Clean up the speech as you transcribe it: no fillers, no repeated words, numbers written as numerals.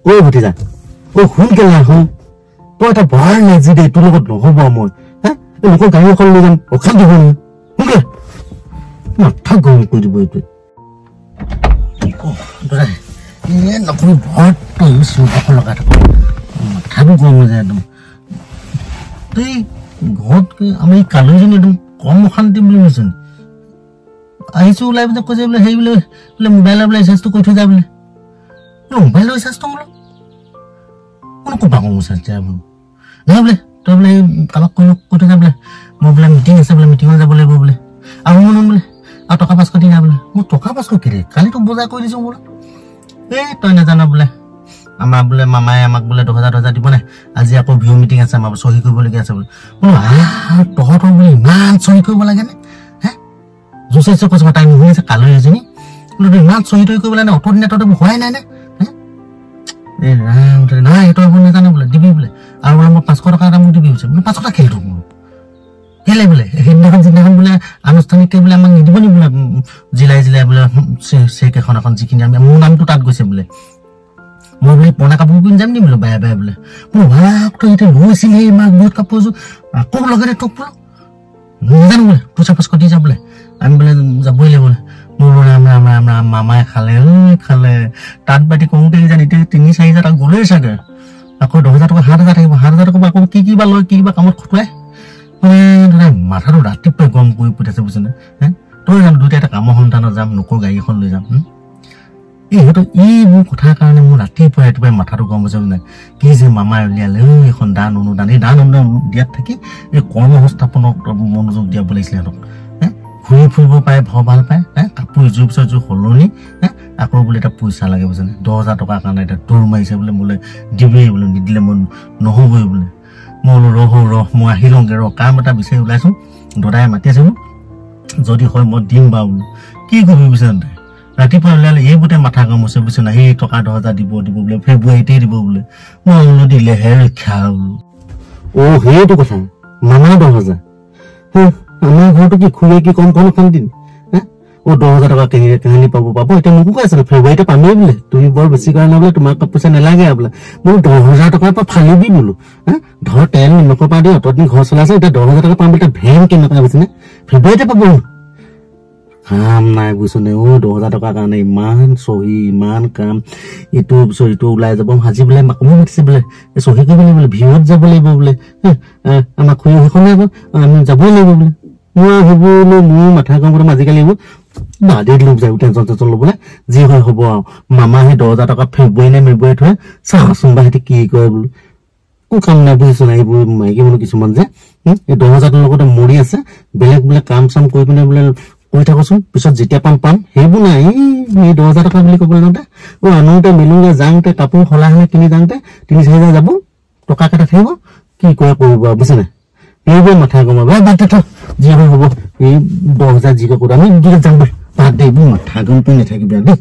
ঐ ভতিজা ঐ সোনকালে আহোঁ তই এটা বৰ নেজি দে তোৰ লগত নহ'ব মই হা এই লোকৰ গাড়ী এখন লৈ যাম অশান্তি হ'ব নহয় সোনকালে মাথা গৰম কৰি দিব এইটোৱে নকৰি বৰ তই চিন্তা লগাই থাকো মাথাটো গৰম হৈ যায় একদম তই ঘৰত আমি কালৈজনী একদম কম অশান্তি বুলি ভাবিছো আহিছো ওলাই পিনে কৈছে বোলে সেই বোলে বোলে মোবাইলৰ বোলে ৰিচাৰ্জটো কৰি থৈ যা বোলে মোবাইলৰ ৰিচাৰ্জটো বোলো কোনো ক'বা কম ৰিচাৰ্জ দিয়া বোলো নহয় বোলে তই বোলে কাৰোবাক কৈ থৈ যা বোলে মোৰ বোলে মিটিং আছে বোলে মিটিঙত যাব লাগিব বোলে আৰু মন বোলে আৰু টকা 500 দি না বোলে মোৰ টকা 500 কি ৰে কালি তোক বজাৰ কৰি দিছো বোলে তই নাজানা বোলে আমাৰ বোলে মামাই আমাক বোলে 2000 দিব নাই আজি আকৌ ভিউ মিটিং আছে আমাৰ সহি কৰিবলগীয়া আছে বোলে তহঁতৰ বোলে ইমান সহি কৰিব লাগে নে হে জোচে কৈছে তাই নুশুনিছে কালৈ এজনী বোলে ইমান সহি কৰিবলৈ নাই অটো দিনে তহঁতে হোৱাই নাই নে ৰাম নাই তই নাজানো বোলে দিবি বোলে আৰু বোলে মই 500 টকা এটা মোক দিবি হৈছে বোলে 500 টকা খেলি থওঁ কেলে বোলে সেইদিনাখন বোলে আনুষ্ঠানিককে বোলে আমাক নিদিব নি বোলে জিলাই বোলে চেক এখন যিখিনি আমি মোৰ নামটো তাত গৈছে বোলে মই বোলে পুৰণা কাপোৰ পিন্ধি যাম নি বোলে বায়ে বোলে মোৰ ভাগ তই এতিয়া লৈছিল সেই মাক বহুত কাপোৰযোৰ আকৌ লগাতে তোক বোলো নাজানো বোলে পইচা 500 দি যা বোলে আমি বোলে যাবই লাগিব বোলে মোৰ ৰাম মামাই খালে তাত বাতি কওঁতে কিজানি 3-4 হাজাৰ টকা গ'লেই চাগে আকৌ 10,000 টকা 7,000 থাকিব 7,000 টকা আকৌ কি বা লয় কি বা কামত খটুৱাই মাথাটো ৰাতিপুৱাই গৰম কৰি পঠিয়াইছে বুজিছনে তই জানো দুইটা এটা কামৰ সন্ধানত যাম নকৰ গাড়ী এখন লৈ যাম এইটো মোৰ কথাৰ কাৰণে মোৰ ৰাতিপুৱাই মাথাটো গৰম হৈছে নাই কি যে মামাই উলিয়ালে এখন দান অনুদান এই দান অনুদান দিয়াত থাকি এই কৰ্ম সংস্থাপনক মনোযোগ দিয়া লাগিছিলে সিহঁতক ঘূৰি ফুৰিব পাৰে ভাল পায় কাপোৰ ইযোৰ পিছত ইযোৰ সলনি আকৌ বোলে এটা পইচা লাগে বুজিছনে 10,000 টকাৰ কাৰণে এটা দৌৰ মাৰিছে বোলে বোলে দিবই বোলে নিদিলে মই নহ'বই বোলে মই ৰহ মই আহি লওঁগে কাম এটা বিচাৰি ওলাইছো দাদাই মাতি আছে যদি হয় মই দিম বা বোলো কি কৰিবি বুজিছনে ৰাতিপুৱা ওলালে এইবোৰতে মাথা গৰম হৈছে বুজিছ না সেই টকা 10,000 দিব বোলে ফেব্ৰুৱাৰীতে দিব বোলে মই বোলো দিলেহে ৰক্ষা বোলো সেইটো কথা মামা 10,000 আমাৰ ঘৰটো কি খুৰীয়ে কি কম শান্তি 10,000 টকা কাহিনী পাব এতিয়া মোকো কৈ আছিলে ফেব্ৰুৱাৰীতে পামেই বোলে তুমি বৰ বেছি কাৰণে বোলে তোমাক পইচা নালাগে বোলে মোৰ 10,000 টকাৰ পৰা ফালিবি বোলো ধৰ তেল নিমখৰ পৰা দি অতদিন ঘৰ চলাইছে এতিয়া 10,000 টকা পাম এতিয়া ভেন কেনেকুৱা বুজিছনে ফেব্ৰুৱাৰীতে পাব কাম নাই বুজিছনে 10,000 টকাৰ কাৰণে ইমান চহী ইমান কাম ইটো পিছত ইটো ওলাই যাব হাজি বোলে মাকমো মাতিছে বোলে চহী কৰিব লাগিব বোলে ভিউত যাব লাগিব বোলে আমাৰ খুৰী সেইখনে আমি যাবই লাগিব বোলে মই ভাবিলো মোৰ মাথা গৰম কৰি আজিকালি বাদে দিলো যাই টেনচন ল'বলৈ যি হয় হ'ব আৰু মামা সেই 10,000 টকা ফেব্ৰুৱাৰী নে মেব্ৰুৱাৰী থৈ চাচোন বা সিহঁতে কি কৰে বোলো কাম নাই বুজিছো না এইবোৰ মাইকী মানুহ কিছুমান যে এই 10,000 লগতে মৰি আছে বেলেগ বোলে কাম চাম কৰি পিনে বোলে কৈ থাকোচোন পিছত যেতিয়া পাম সেইবোৰ নাই এই 10,000 টকা বুলি ক'বলৈ যাওঁতে আনোতে মেলোগে যাওঁতে কাপোৰ সলাই কিনি যাওঁতে 3-4 হাজাৰ যাব টকা কেইটা থাকিব কি কৰে কৰিব বুজিছে এইবোৰ মাথা গৰম বাদ দে যি হ'ব এই 10,000 যি কৰি আমি যাম বাদ দে এইবোৰ মাথা গৰম কৰি নাথাকিবি দেই